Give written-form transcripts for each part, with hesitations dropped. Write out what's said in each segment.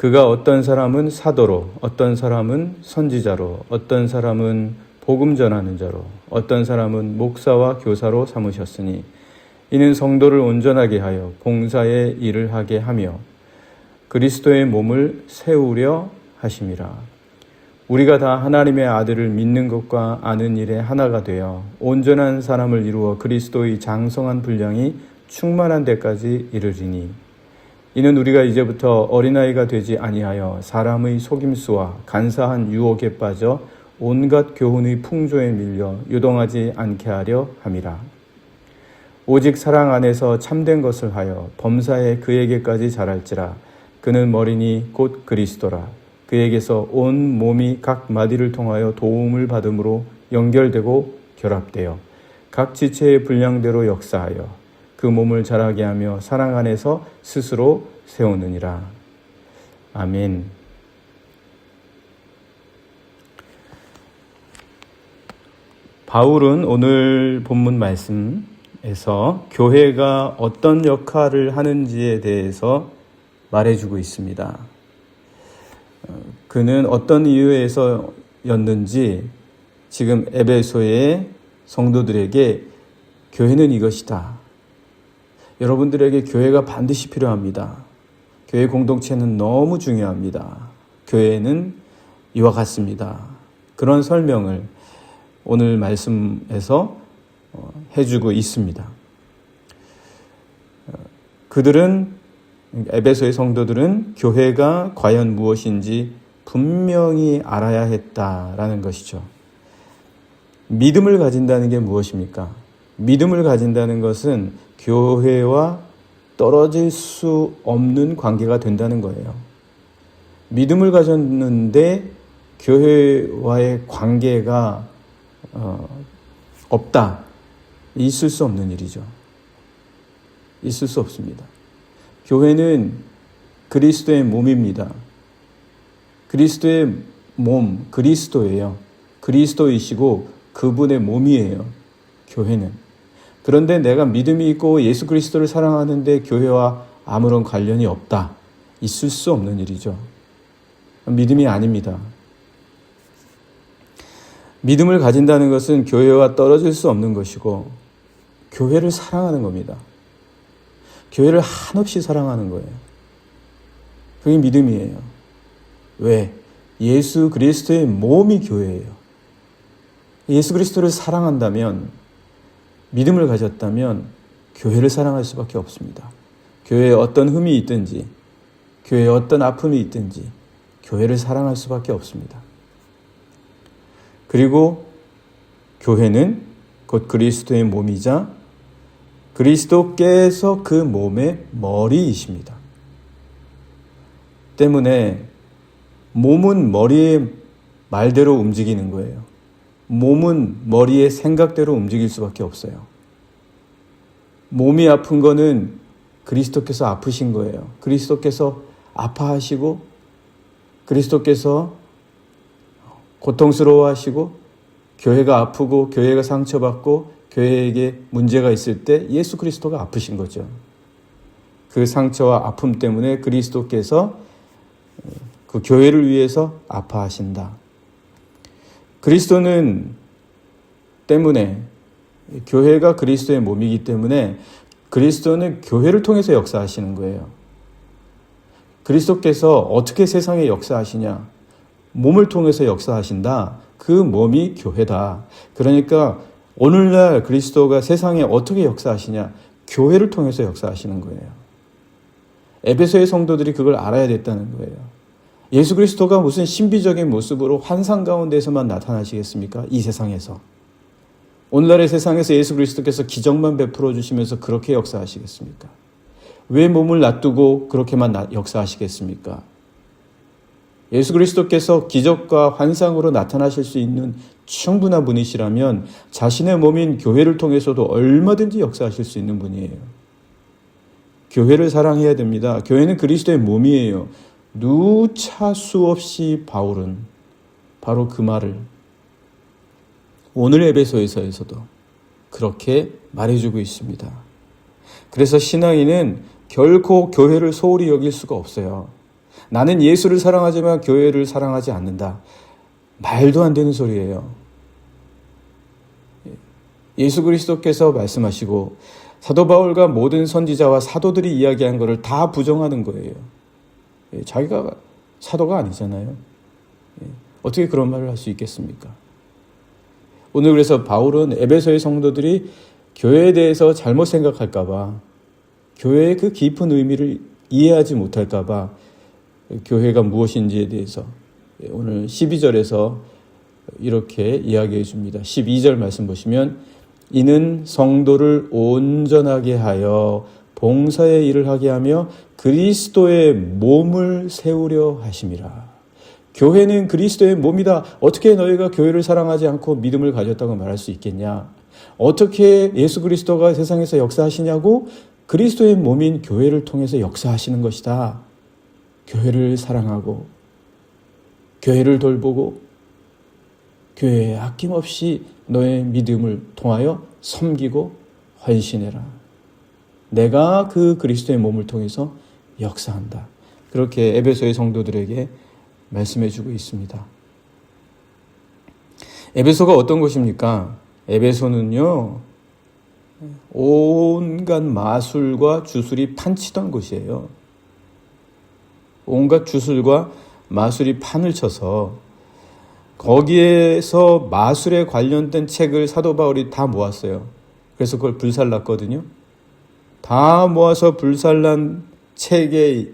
그가 어떤 사람은 사도로, 어떤 사람은 선지자로, 어떤 사람은 복음 전하는 자로, 어떤 사람은 목사와 교사로 삼으셨으니 이는 성도를 온전하게 하여 봉사의 일을 하게 하며 그리스도의 몸을 세우려 하심이라. 우리가 다 하나님의 아들을 믿는 것과 아는 일에 하나가 되어 온전한 사람을 이루어 그리스도의 장성한 분량이 충만한 데까지 이르리니 이는 우리가 이제부터 어린아이가 되지 아니하여 사람의 속임수와 간사한 유혹에 빠져 온갖 교훈의 풍조에 밀려 유동하지 않게 하려 함이라. 오직 사랑 안에서 참된 것을 하여 범사에 그에게까지 자랄지라. 그는 머리니 곧 그리스도라. 그에게서 온 몸이 각 마디를 통하여 도움을 받음으로 연결되고 결합되어 각 지체의 분량대로 역사하여 그 몸을 자라게 하며 사랑 안에서 스스로 세우느니라. 아멘. 바울은 오늘 본문 말씀에서 교회가 어떤 역할을 하는지에 대해서 말해주고 있습니다. 그는 어떤 이유에서였는지 지금 에베소의 성도들에게 교회는 이것이다. 여러분들에게 교회가 반드시 필요합니다. 교회 공동체는 너무 중요합니다. 교회는 이와 같습니다. 그런 설명을 오늘 말씀에서 해주고 있습니다. 에베소의 성도들은 교회가 과연 무엇인지 분명히 알아야 했다라는 것이죠. 믿음을 가진다는 게 무엇입니까? 믿음을 가진다는 것은 교회와 떨어질 수 없는 관계가 된다는 거예요. 믿음을 가졌는데 교회와의 관계가 없다. 있을 수 없는 일이죠. 있을 수 없습니다. 교회는 그리스도의 몸입니다. 그리스도의 몸, 그리스도예요. 그리스도이시고 그분의 몸이에요. 교회는. 그런데 내가 믿음이 있고 예수 그리스도를 사랑하는데 교회와 아무런 관련이 없다. 있을 수 없는 일이죠. 믿음이 아닙니다. 믿음을 가진다는 것은 교회와 떨어질 수 없는 것이고 교회를 사랑하는 겁니다. 교회를 한없이 사랑하는 거예요. 그게 믿음이에요. 왜? 예수 그리스도의 몸이 교회예요. 예수 그리스도를 사랑한다면, 믿음을 가졌다면 교회를 사랑할 수밖에 없습니다. 교회에 어떤 흠이 있든지, 교회에 어떤 아픔이 있든지 교회를 사랑할 수밖에 없습니다. 그리고 교회는 곧 그리스도의 몸이자 그리스도께서 그 몸의 머리이십니다. 때문에 몸은 머리의 말대로 움직이는 거예요. 몸은 머리의 생각대로 움직일 수밖에 없어요. 몸이 아픈 거는 그리스도께서 아프신 거예요. 그리스도께서 아파하시고 그리스도께서 고통스러워하시고 교회가 아프고 교회가 상처받고 교회에게 문제가 있을 때 예수 그리스도가 아프신 거죠. 그 상처와 아픔 때문에 그리스도께서 그 교회를 위해서 아파하신다. 그리스도는 때문에 교회가 그리스도의 몸이기 때문에 그리스도는 교회를 통해서 역사하시는 거예요. 그리스도께서 어떻게 세상에 역사하시냐? 몸을 통해서 역사하신다. 그 몸이 교회다. 그러니까 오늘날 그리스도가 세상에 어떻게 역사하시냐? 교회를 통해서 역사하시는 거예요. 에베소의 성도들이 그걸 알아야 됐다는 거예요. 예수 그리스도가 무슨 신비적인 모습으로 환상 가운데서만 나타나시겠습니까? 이 세상에서. 오늘날의 세상에서 예수 그리스도께서 기적만 베풀어 주시면서 그렇게 역사하시겠습니까? 왜 몸을 놔두고 그렇게만 역사하시겠습니까? 예수 그리스도께서 기적과 환상으로 나타나실 수 있는 충분한 분이시라면 자신의 몸인 교회를 통해서도 얼마든지 역사하실 수 있는 분이에요. 교회를 사랑해야 됩니다. 교회는 그리스도의 몸이에요. 누차 수없이 바울은 바로 그 말을 오늘 에베소에서도 그렇게 말해주고 있습니다. 그래서 신앙인은 결코 교회를 소홀히 여길 수가 없어요. 나는 예수를 사랑하지만 교회를 사랑하지 않는다. 말도 안 되는 소리예요. 예수 그리스도께서 말씀하시고 사도 바울과 모든 선지자와 사도들이 이야기한 것을 다 부정하는 거예요. 자기가 사도가 아니잖아요. 어떻게 그런 말을 할 수 있겠습니까? 오늘 그래서 바울은 에베소의 성도들이 교회에 대해서 잘못 생각할까 봐, 교회의 그 깊은 의미를 이해하지 못할까 봐 교회가 무엇인지에 대해서 오늘 12절에서 이렇게 이야기해 줍니다. 12절 말씀 보시면 이는 성도를 온전하게 하여 봉사의 일을 하게 하며 그리스도의 몸을 세우려 하심이라. 교회는 그리스도의 몸이다. 어떻게 너희가 교회를 사랑하지 않고 믿음을 가졌다고 말할 수 있겠냐? 어떻게 예수 그리스도가 세상에서 역사하시냐고? 그리스도의 몸인 교회를 통해서 역사하시는 것이다. 교회를 사랑하고 교회를 돌보고 교회에 아낌없이 너의 믿음을 통하여 섬기고 헌신해라. 내가 그 그리스도의 몸을 통해서 역사한다. 그렇게 에베소의 성도들에게 말씀해 주고 있습니다. 에베소가 어떤 곳입니까? 에베소는요, 온갖 마술과 주술이 판치던 곳이에요. 온갖 주술과 마술이 판을 쳐서 거기에서 마술에 관련된 책을 사도 바울이 다 모았어요. 그래서 그걸 불살랐거든요. 다 모아서 불살란 책의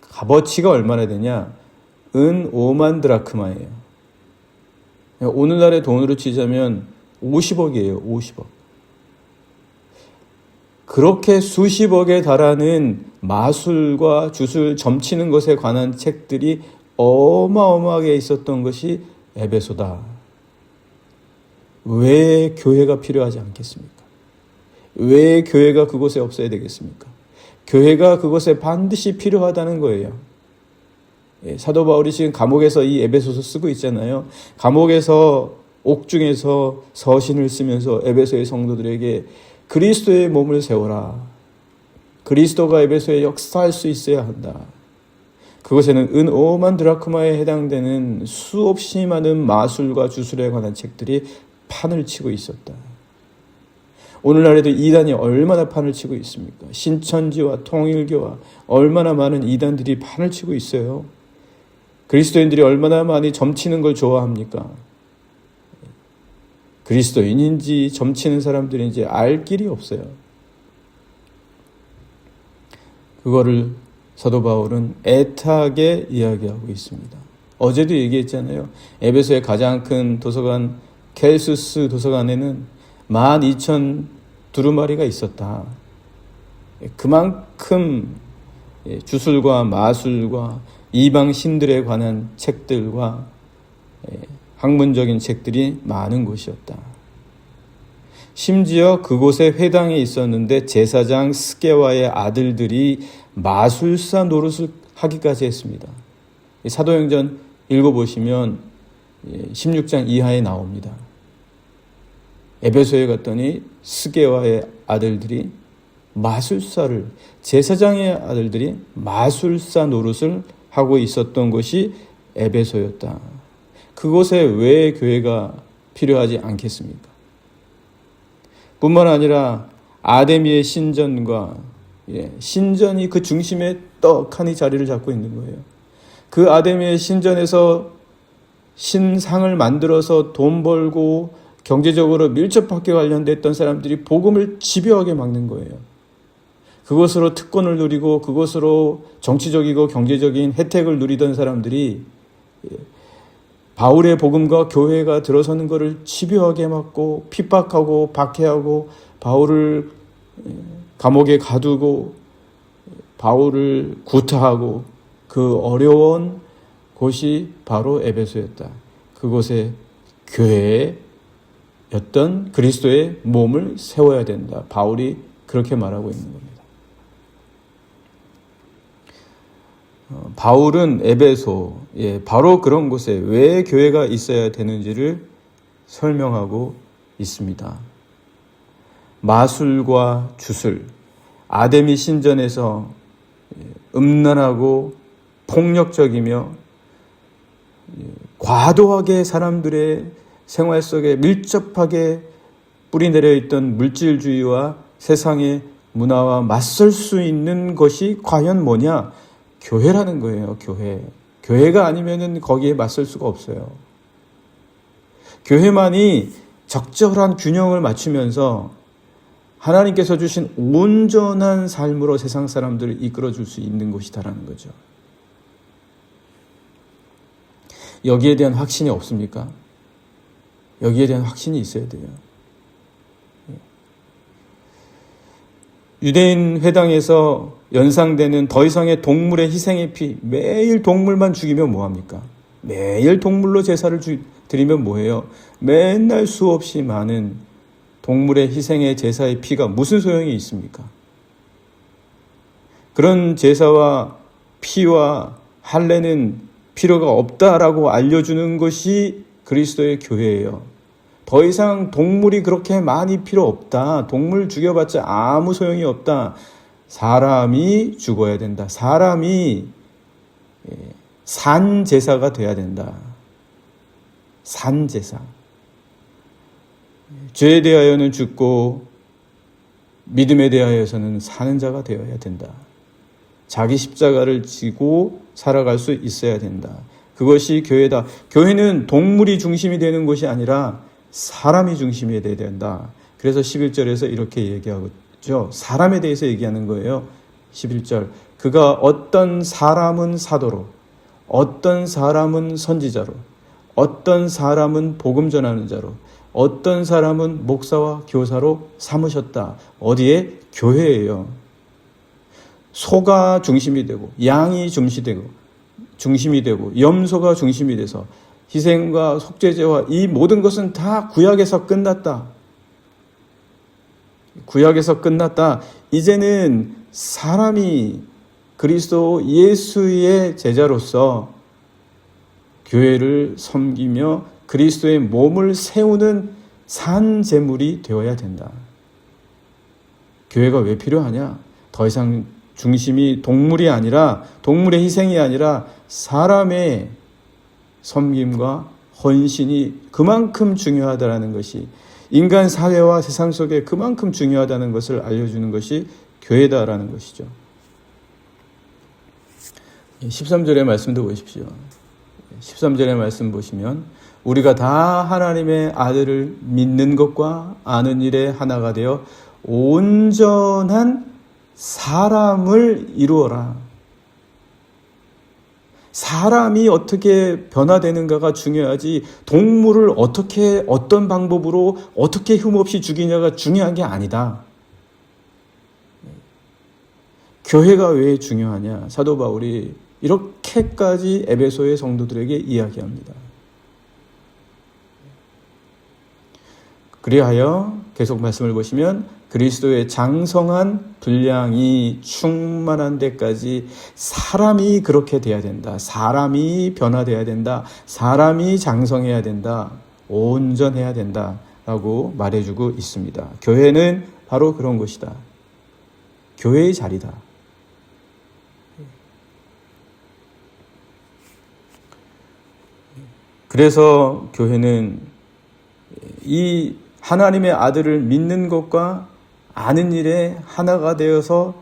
값어치가 얼마나 되냐? 은 5만 드라크마예요. 오늘날의 돈으로 치자면 50억이에요. 50억. 그렇게 수십억에 달하는 마술과 주술 점치는 것에 관한 책들이 어마어마하게 있었던 것이 에베소다. 왜 교회가 필요하지 않겠습니까? 왜 교회가 그곳에 없어야 되겠습니까? 교회가 그곳에 반드시 필요하다는 거예요. 사도 바울이 지금 감옥에서 이 에베소서 쓰고 있잖아요. 감옥에서 옥중에서 서신을 쓰면서 에베소의 성도들에게 그리스도의 몸을 세워라. 그리스도가 에베소에 역사할 수 있어야 한다. 그곳에는 은 5만 드라크마에 해당되는 수없이 많은 마술과 주술에 관한 책들이 판을 치고 있었다. 오늘날에도 이단이 얼마나 판을 치고 있습니까? 신천지와 통일교와 얼마나 많은 이단들이 판을 치고 있어요. 그리스도인들이 얼마나 많이 점치는 걸 좋아합니까? 그리스도인인지 점치는 사람들인지 알 길이 없어요. 그거를 사도 바울은 애타게 이야기하고 있습니다. 어제도 얘기했잖아요. 에베소의 가장 큰 도서관 켈수스 도서관에는 12,000 두루마리가 있었다. 그만큼 주술과 마술과 이방 신들에 관한 책들과 학문적인 책들이 많은 곳이었다. 심지어 그곳에 회당에 있었는데 제사장 스게와의 아들들이 마술사 노릇을 하기까지 했습니다. 사도행전 읽어보시면 16장 이하에 나옵니다. 에베소에 갔더니 스게와의 아들들이 마술사를, 제사장의 아들들이 마술사 노릇을 하고 있었던 곳이 에베소였다. 그곳에 왜 교회가 필요하지 않겠습니까? 뿐만 아니라 아데미의 신전과 신전이 그 중심에 떡하니 자리를 잡고 있는 거예요. 그 아데미의 신전에서 신상을 만들어서 돈 벌고 경제적으로 밀접하게 관련됐던 사람들이 복음을 집요하게 막는 거예요. 그것으로 특권을 누리고 그것으로 정치적이고 경제적인 혜택을 누리던 사람들이 바울의 복음과 교회가 들어서는 것을 집요하게 막고 핍박하고 박해하고 바울을 감옥에 가두고 바울을 구타하고 그 어려운 곳이 바로 에베소였다. 그곳에 교회였던 그리스도의 몸을 세워야 된다. 바울이 그렇게 말하고 있는 겁니다. 바울은 에베소, 바로 그런 곳에 왜 교회가 있어야 되는지를 설명하고 있습니다. 마술과 주술, 아데미 신전에서 음란하고 폭력적이며 과도하게 사람들의 생활 속에 밀접하게 뿌리내려 있던 물질주의와 세상의 문화와 맞설 수 있는 것이 과연 뭐냐? 교회라는 거예요. 교회가 아니면은 거기에 맞설 수가 없어요. 교회만이 적절한 균형을 맞추면서 하나님께서 주신 온전한 삶으로 세상 사람들을 이끌어줄 수 있는 곳이다라는 거죠. 여기에 대한 확신이 없습니까? 여기에 대한 확신이 있어야 돼요. 유대인 회당에서 연상되는 더 이상의 동물의 희생의 피, 매일 동물만 죽이면 뭐합니까? 매일 동물로 제사를 드리면 뭐해요? 맨날 수없이 많은 동물의 희생의 제사의 피가 무슨 소용이 있습니까? 그런 제사와 피와 할례는 필요가 없다라고 알려주는 것이 그리스도의 교회예요. 더 이상 동물이 그렇게 많이 필요 없다. 동물 죽여봤자 아무 소용이 없다. 사람이 죽어야 된다. 사람이 산제사가 돼야 된다. 산제사. 죄에 대하여는 죽고 믿음에 대하여서는 사는 자가 되어야 된다. 자기 십자가를 지고 살아갈 수 있어야 된다. 그것이 교회다. 교회는 동물이 중심이 되는 것이 아니라 사람이 중심이 되어야 된다. 그래서 11절에서 이렇게 얘기하죠. 사람에 대해서 얘기하는 거예요. 11절. 그가 어떤 사람은 사도로, 어떤 사람은 선지자로, 어떤 사람은 복음 전하는 자로, 어떤 사람은 목사와 교사로 삼으셨다. 어디에? 교회예요. 소가 중심이 되고 양이 중심이 되고 염소가 중심이 돼서 희생과 속죄제와 이 모든 것은 다 구약에서 끝났다. 구약에서 끝났다. 이제는 사람이 그리스도 예수의 제자로서 교회를 섬기며 그리스도의 몸을 세우는 산 제물이 되어야 된다. 교회가 왜 필요하냐? 더 이상 중심이 동물이 아니라, 동물의 희생이 아니라 사람의 섬김과 헌신이 그만큼 중요하다는 것이, 인간 사회와 세상 속에 그만큼 중요하다는 것을 알려주는 것이 교회다라는 것이죠. 13절의 말씀도 보십시오. 13절의 말씀 보시면 우리가 다 하나님의 아들을 믿는 것과 아는 일에 하나가 되어 온전한 사람을 이루어라. 사람이 어떻게 변화되는가가 중요하지 동물을 어떻게 어떤 방법으로 어떻게 흠없이 죽이냐가 중요한 게 아니다. 교회가 왜 중요하냐? 사도 바울이 이렇게까지 에베소의 성도들에게 이야기합니다. 그리하여 계속 말씀을 보시면 그리스도의 장성한 분량이 충만한 데까지 사람이 그렇게 돼야 된다. 사람이 변화돼야 된다. 사람이 장성해야 된다. 온전해야 된다. 라고 말해주고 있습니다. 교회는 바로 그런 것이다. 교회의 자리다. 그래서 교회는 이 하나님의 아들을 믿는 것과 아는 일에 하나가 되어서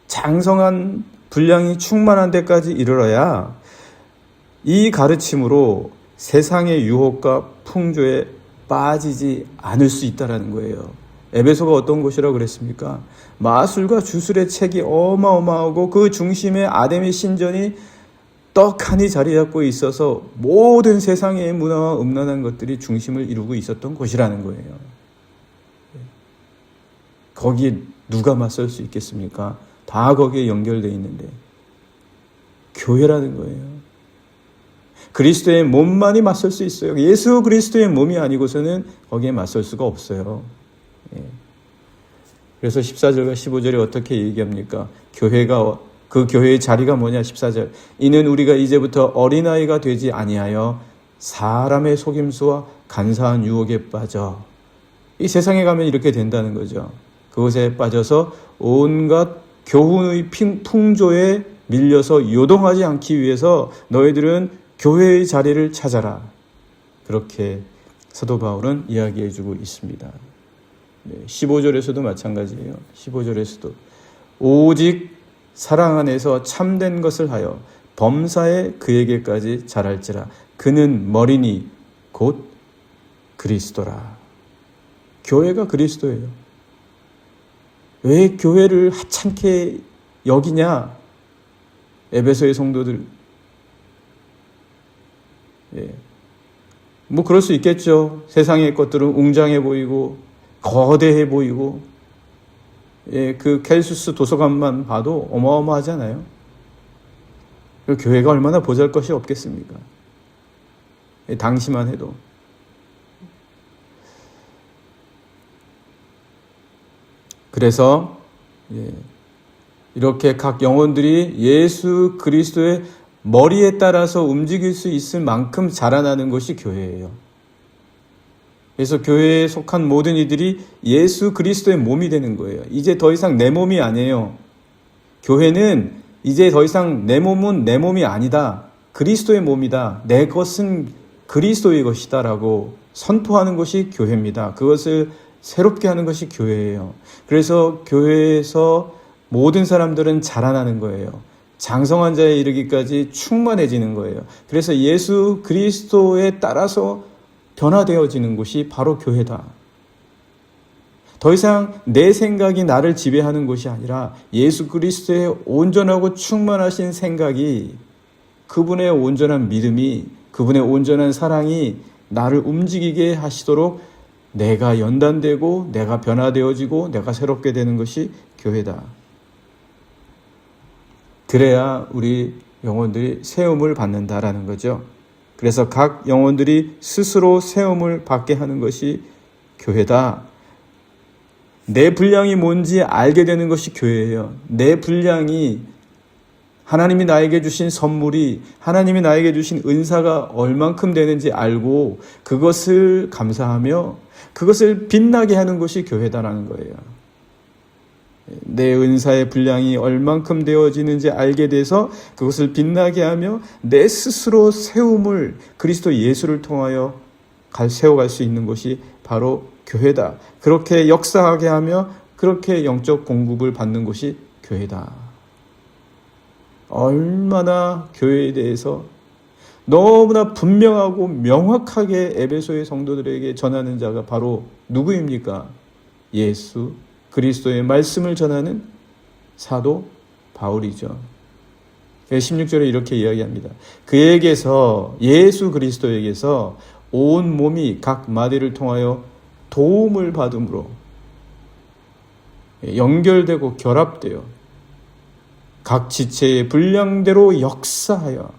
장성한 분량이 충만한 데까지 이르러야 이 가르침으로 세상의 유혹과 풍조에 빠지지 않을 수 있다는 거예요. 에베소가 어떤 곳이라고 그랬습니까? 마술과 주술의 책이 어마어마하고 그 중심에 아담의 신전이 떡하니 자리 잡고 있어서 모든 세상의 문화와 음란한 것들이 중심을 이루고 있었던 곳이라는 거예요. 거기에 누가 맞설 수 있겠습니까? 다 거기에 연결되어 있는데. 교회라는 거예요. 그리스도의 몸만이 맞설 수 있어요. 예수 그리스도의 몸이 아니고서는 거기에 맞설 수가 없어요. 그래서 14절과 15절에 어떻게 얘기합니까? 교회가 그 교회의 자리가 뭐냐? 14절. 이는 우리가 이제부터 어린아이가 되지 아니하여 사람의 속임수와 간사한 유혹에 빠져. 이 세상에 가면 이렇게 된다는 거죠. 그것에 빠져서 온갖 교훈의 풍조에 밀려서 요동하지 않기 위해서 너희들은 교회의 자리를 찾아라. 그렇게 사도 바울은 이야기해주고 있습니다. 15절에서도 마찬가지예요. 15절에서도 오직 사랑 안에서 참된 것을 하여 범사에 그에게까지 자랄지라. 그는 머리니 곧 그리스도라. 교회가 그리스도예요. 왜 교회를 하찮게 여기냐? 에베소의 성도들. 뭐 그럴 수 있겠죠. 세상의 것들은 웅장해 보이고 거대해 보이고, 그 켈수스 도서관만 봐도 어마어마하잖아요. 교회가 얼마나 보잘것이 없겠습니까? 당시만 해도. 그래서 이렇게 각 영혼들이 예수 그리스도의 머리에 따라서 움직일 수 있을 만큼 자라나는 것이 교회예요. 그래서 교회에 속한 모든 이들이 예수 그리스도의 몸이 되는 거예요. 이제 더 이상 내 몸이 아니에요. 교회는 이제 더 이상 내 몸은 내 몸이 아니다. 그리스도의 몸이다. 내 것은 그리스도의 것이다 라고 선포하는 것이 교회입니다. 그것을 새롭게 하는 것이 교회예요. 그래서 교회에서 모든 사람들은 자라나는 거예요. 장성한 자에 이르기까지 충만해지는 거예요. 그래서 예수 그리스도에 따라서 변화되어지는 곳이 바로 교회다. 더 이상 내 생각이 나를 지배하는 것이 아니라 예수 그리스도의 온전하고 충만하신 생각이, 그분의 온전한 믿음이, 그분의 온전한 사랑이 나를 움직이게 하시도록 내가 연단되고 내가 변화되어지고 내가 새롭게 되는 것이 교회다. 그래야 우리 영혼들이 세움을 받는다라는 거죠. 그래서 각 영혼들이 스스로 세움을 받게 하는 것이 교회다. 내 분량이 뭔지 알게 되는 것이 교회예요. 내 분량이, 하나님이 나에게 주신 선물이, 하나님이 나에게 주신 은사가 얼만큼 되는지 알고 그것을 감사하며 그것을 빛나게 하는 것이 교회다라는 거예요. 내 은사의 분량이 얼만큼 되어지는지 알게 돼서 그것을 빛나게 하며 내 스스로 세움을 그리스도 예수를 통하여 세워갈 수 있는 것이 바로 교회다. 그렇게 역사하게 하며 그렇게 영적 공급을 받는 것이 교회다. 얼마나 교회에 대해서 너무나 분명하고 명확하게 에베소의 성도들에게 전하는 자가 바로 누구입니까? 예수 그리스도의 말씀을 전하는 사도 바울이죠. 16절에 이렇게 이야기합니다. 그에게서, 예수 그리스도에게서 온 몸이 각 마디를 통하여 도움을 받음으로 연결되고 결합되어 각 지체의 분량대로 역사하여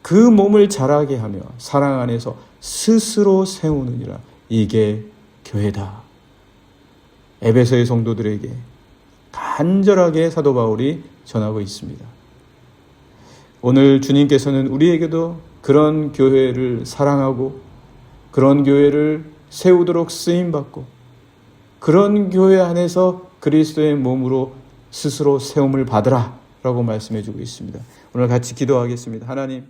그 몸을 자라게 하며 사랑 안에서 스스로 세우느니라. 이게 교회다. 에베소의 성도들에게 간절하게 사도 바울이 전하고 있습니다. 오늘 주님께서는 우리에게도 그런 교회를 사랑하고 그런 교회를 세우도록 쓰임받고 그런 교회 안에서 그리스도의 몸으로 스스로 세움을 받으라 라고 말씀해 주고 있습니다. 오늘 같이 기도하겠습니다. 하나님,